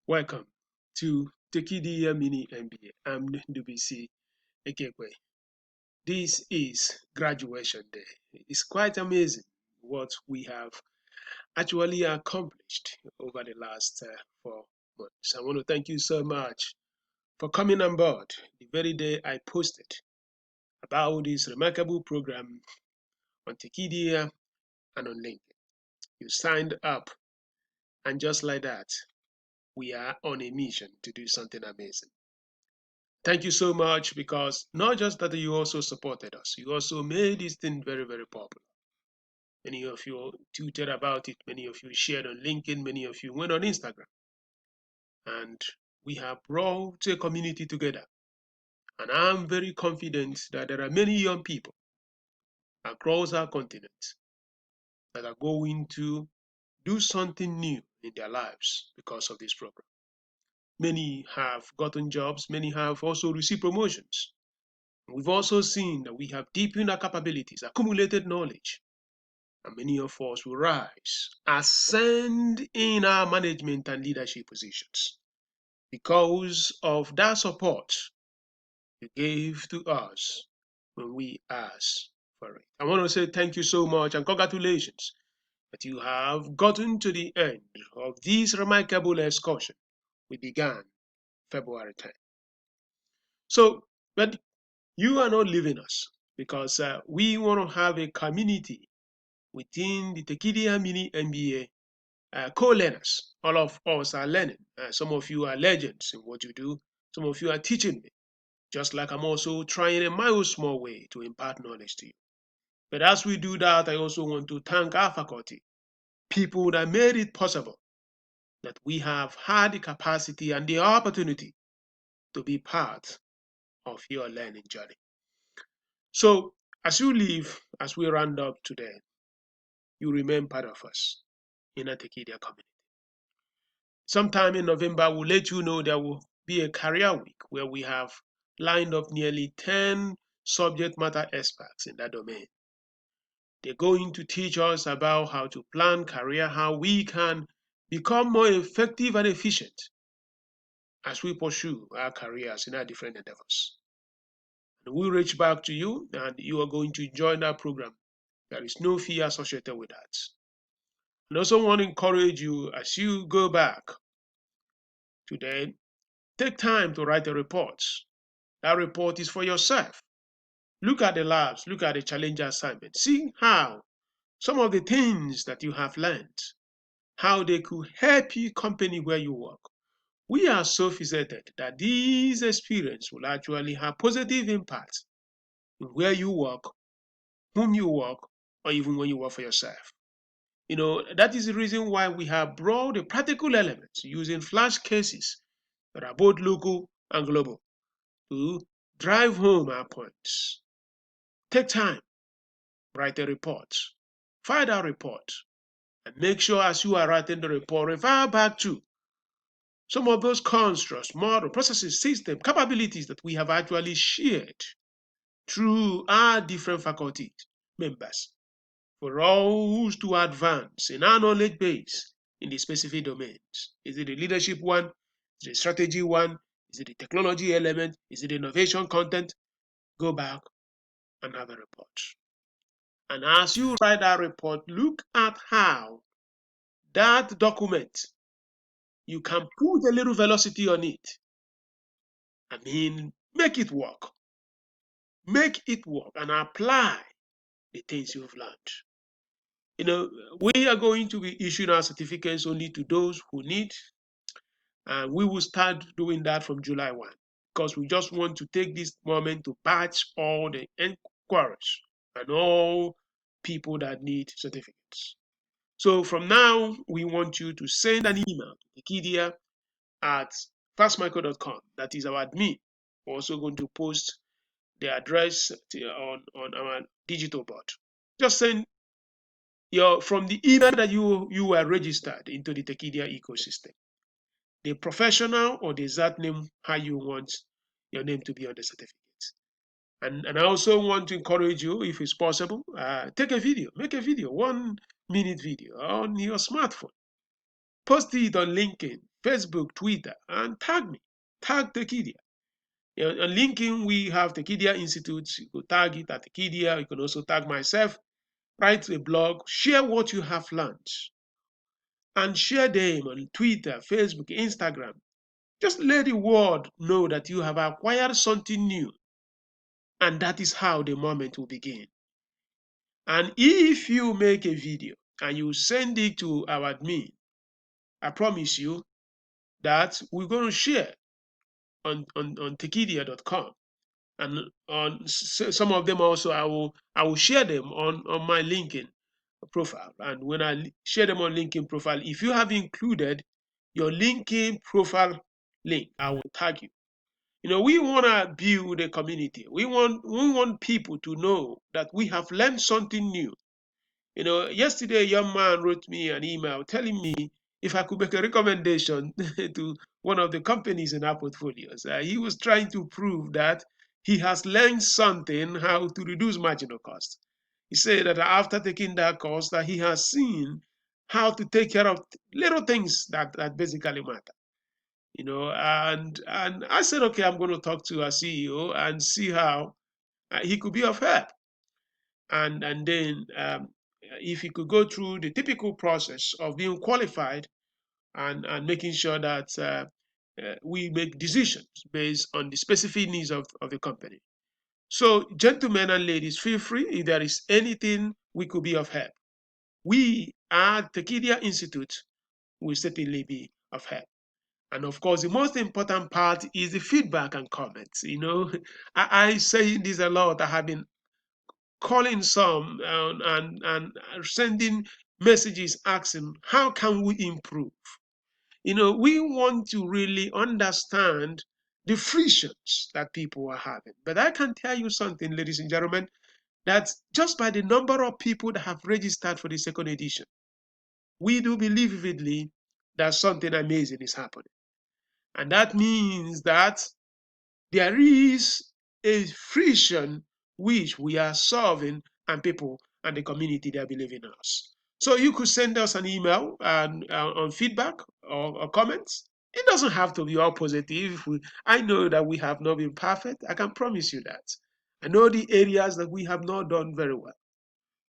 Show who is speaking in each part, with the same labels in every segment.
Speaker 1: Welcome to Tekedia Mini-MBA. I'm Ndubuisi Ekekwe. This is graduation day. It's quite amazing what we have actually accomplished over the last 4 months. I want to thank you so much for coming on board the very day I posted about this remarkable program on Tekedia and on LinkedIn. You signed up, and just like that, we are on a mission to do something amazing. Thank you so much, because not just that you also supported us, you also made this thing very, very popular. Many of you tweeted about it, many of you shared on LinkedIn, many of you went on Instagram. And we have brought a community together. And I'm very confident that there are many young people across our continent that are going to do something new in their lives because of this program. Many have gotten jobs, many have also received promotions. We've also seen that we have deepened our capabilities, accumulated knowledge, and many of us will rise, ascend in our management and leadership positions because of that support you gave to us when we asked for it. I want to say thank you so much and congratulations that you have gotten to the end of this remarkable excursion we began February 10th. So, but you are not leaving us, because we want to have a community within the Tekedia Mini-MBA co-learners. All of us are learning. Some of you are legends in what you do. Some of you are teaching me, just like I'm also trying in my own small way to impart knowledge to you. But as we do that, I also want to thank our faculty, people that made it possible that we have had the capacity and the opportunity to be part of your learning journey. So as you leave, as we round up today, you remain part of us in a Tekedia community. Sometime in November, we'll let you know there will be a career week where we have lined up nearly 10 subject matter experts in that domain. They're going to teach us about how to plan career, how we can become more effective and efficient as we pursue our careers in our different endeavors. And we'll reach back to you, and you are going to join our program. There is no fee associated with that. And also want to encourage you, as you go back today, take time to write a report. That report is for yourself. Look at the labs, look at the challenge assignment. See how some of the things that you have learned, how they could help you company where you work. We are so fixated that this experience will actually have positive impact in where you work, whom you work, or even when you work for yourself. That is the reason why we have brought the practical elements using flash cases that are both local and global to drive home our points. Take time, write a report, file that report, and make sure as you are writing the report, refer back to some of those constructs, model, processes, system, capabilities that we have actually shared through our different faculty members for us to advance in our knowledge base in the specific domains. Is it the leadership one? Is it the strategy one? Is it the technology element? Is it the innovation content? Go back and have a report. And as you write that report, look at how that document, you can put a little velocity on it. Make it work. Make it work and apply the things you've learned. We are going to be issuing our certificates only to those who need, and we will start doing that from July 1, because we just want to take this moment to batch all the inquiries and all people that need certificates. So from now, we want you to send an email to Tekedia at fastmicro.com. That is our admin. We're also going to post the address on our digital board. Just send from the email that you were registered into the Tekedia ecosystem, the professional or the exact name, how you want your name to be on the certificate. And I also want to encourage you, if it's possible, take a video, make a video, 1 minute video on your smartphone. Post it on LinkedIn, Facebook, Twitter, and tag me. Tag Tekedia. On LinkedIn, we have Tekedia Institute. You could tag it at Tekedia. You can also tag myself. Write a blog. Share what you have learned. And share them on Twitter, Facebook, Instagram. Just let the world know that you have acquired something new. And that is how the moment will begin. And if you make a video and you send it to our admin, I promise you that we're going to share on tekedia.com. And on some of them also, I will share them on my LinkedIn profile. And when I share them on LinkedIn profile, if you have included your LinkedIn profile link, I will tag you. We want to build a community. We want people to know that we have learned something new. Yesterday a young man wrote me an email telling me if I could make a recommendation to one of the companies in our portfolios. He was trying to prove that he has learned something how to reduce marginal cost. He said that after taking that course, that he has seen how to take care of little things that basically matter. And I said, okay, I'm going to talk to our CEO and see how he could be of help. And then if he could go through the typical process of being qualified and making sure that we make decisions based on the specific needs of the company. So, gentlemen and ladies, feel free if there is anything we could be of help. We at Tekedia Institute will certainly be of help. And of course, the most important part is the feedback and comments. I say this a lot. I have been calling some and sending messages asking, how can we improve? We want to really understand the frictions that people are having. But I can tell you something, ladies and gentlemen, that just by the number of people that have registered for the second edition, we do believe vividly that something amazing is happening. And that means that there is a friction which we are solving, and people and the community, they believe in us. So you could send us an email on feedback or comments. It doesn't have to be all positive. I know that we have not been perfect. I can promise you that. I know the areas that we have not done very well.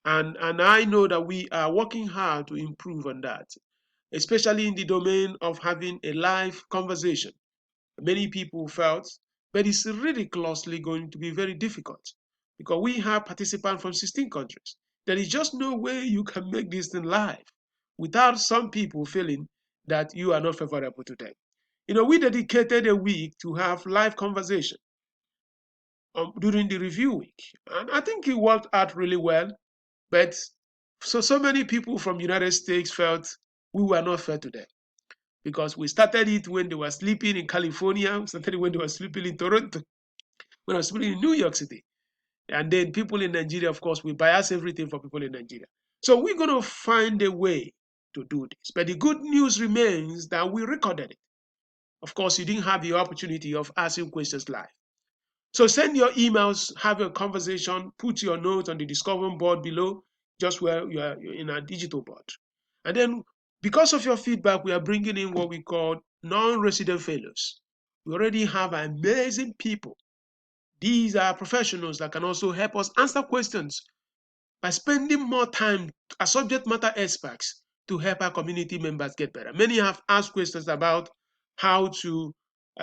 Speaker 1: And I know that we are working hard to improve on that, especially in the domain of having a live conversation. Many people felt, but it's ridiculously going to be very difficult because we have participants from 16 countries. There is just no way you can make this thing live without some people feeling that you are not favorable to them. We dedicated a week to have live conversation during the review week, and I think it worked out really well. But so many people from the United States felt we were not fair to them, because we started it when they were sleeping in California, we started it when they were sleeping in Toronto, when I was sleeping in New York City. And then people in Nigeria, of course, we bias everything for people in Nigeria. So we're going to find a way to do this. But the good news remains that we recorded it. Of course, you didn't have the opportunity of asking questions live. So send your emails, have a conversation, put your notes on the discussion board below, just where you are in a digital board. And then because of your feedback, we are bringing in what we call non-resident fellows. We already have amazing people. These are professionals that can also help us answer questions by spending more time as subject matter experts to help our community members get better. Many have asked questions about how to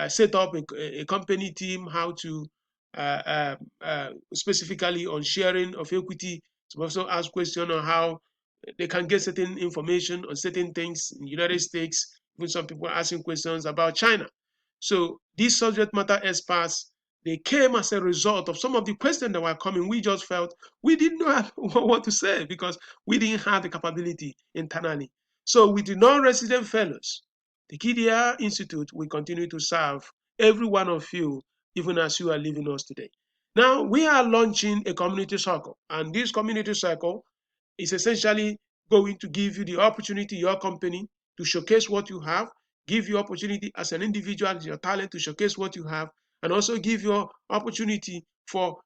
Speaker 1: set up a company team, how to specifically on sharing of equity. Some also ask questions on how they can get certain information on certain things in the United States. Even some people are asking questions about China. So these subject matter experts, they came as a result of some of the questions that were coming. We just felt we didn't know what to say because we didn't have the capability internally. So with the non-resident fellows, the Tekedia Institute will continue to serve every one of you, even as you are leaving us today. Now, we are launching a community circle, and this community circle is essentially going to give you the opportunity, your company, to showcase what you have, give you opportunity as an individual, your talent to showcase what you have, and also give you opportunity for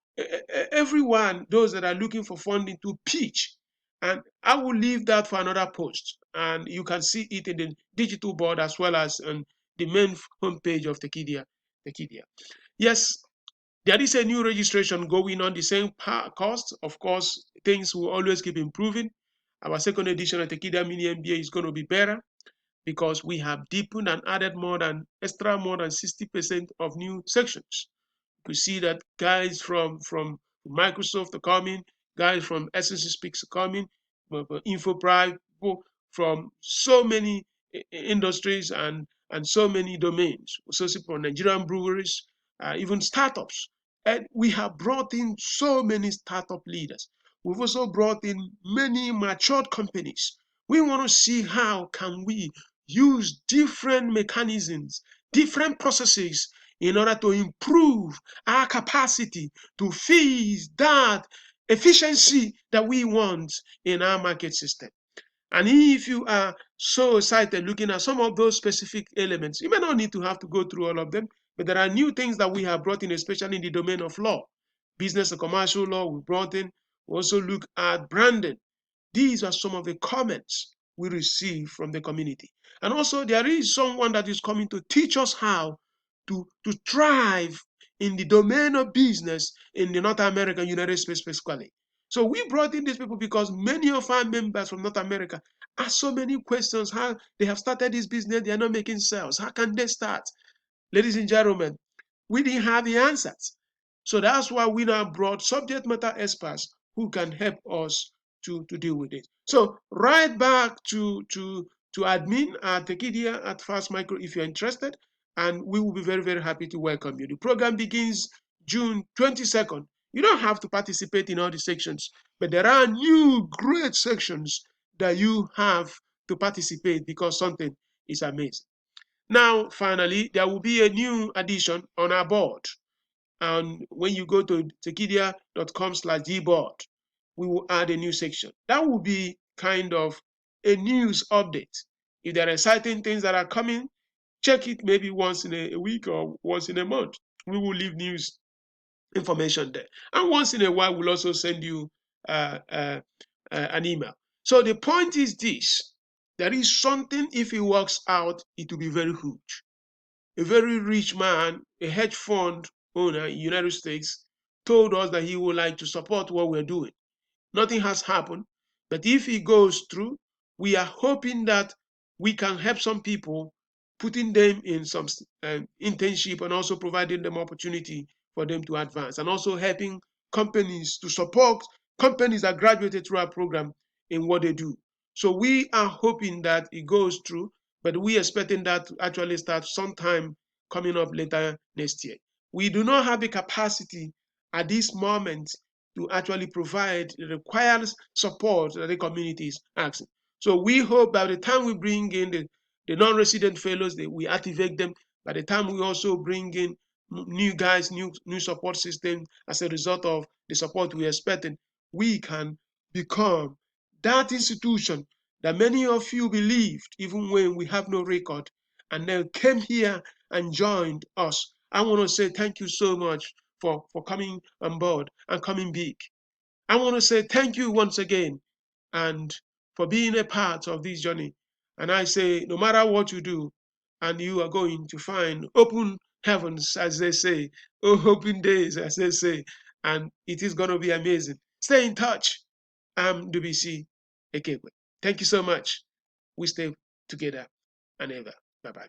Speaker 1: everyone, those that are looking for funding, to pitch. And I will leave that for another post. and you can see it in the digital board as well as on the main homepage of Tekedia. Yes, there is a new registration going on the same cost. Of course, things will always keep improving. Our second edition of Tekedia Mini-MBA is going to be better because we have deepened and added more than 60% of new sections. We see that guys from Microsoft are coming, guys from Essence Speaks are coming, InfoPrive, people from so many industries and so many domains, so from Nigerian breweries, even startups. And we have brought in so many startup leaders. We've also brought in many matured companies. We want to see how can we use different mechanisms, different processes in order to improve our capacity to feed that efficiency that we want in our market system. And if you are so excited looking at some of those specific elements, you may not need to have to go through all of them, but there are new things that we have brought in, especially in the domain of law. Business and commercial law we brought in. We also look at branding. These are some of the comments we receive from the community. And also, there is someone that is coming to teach us how to thrive in the domain of business in the North American United States specifically. So we brought in these people because many of our members from North America ask so many questions. How they have started this business, they are not making sales. How can they start? Ladies and gentlemen, we didn't have the answers. So that's why we now brought subject matter experts who can help us to deal with it. So right back to admin at Tekedia at Fast Micro if you're interested, and we will be very, very happy to welcome you. The program begins June 22nd. You don't have to participate in all the sections, but there are new great sections that you have to participate because something is amazing. Now, finally, there will be a new addition on our board. And when you go to tekedia.com/gboard, we will add a new section. That will be kind of a news update. If there are exciting things that are coming, check it maybe once in a week or once in a month. We will leave news information there. And once in a while, we'll also send you an email. So the point is this. There is something, if it works out, it will be very huge. A very rich man, a hedge fund owner in the United States, told us that he would like to support what we're doing. Nothing has happened, but if it goes through, we are hoping that we can help some people, putting them in some internship and also providing them opportunity for them to advance, and also helping companies to support companies that graduated through our program in what they do. So we are hoping that it goes through, but we are expecting that to actually start sometime coming up later next year. We do not have the capacity at this moment to actually provide the required support that the community is asking. So we hope by the time we bring in the non-resident fellows, that we activate them. By the time we also bring in new guys, new support system as a result of the support we're expecting, we can become that institution that many of you believed even when we have no record, and then came here and joined us. I want to say thank you so much for coming on board and coming big. I want to say thank you once again and for being a part of this journey. And I say, no matter what you do, and you are going to find open heavens, as they say, or open days, as they say, and it is going to be amazing. Stay in touch. I'm Ndubuisi Ekekwe. Thank you so much. We stay together and ever. Bye-bye.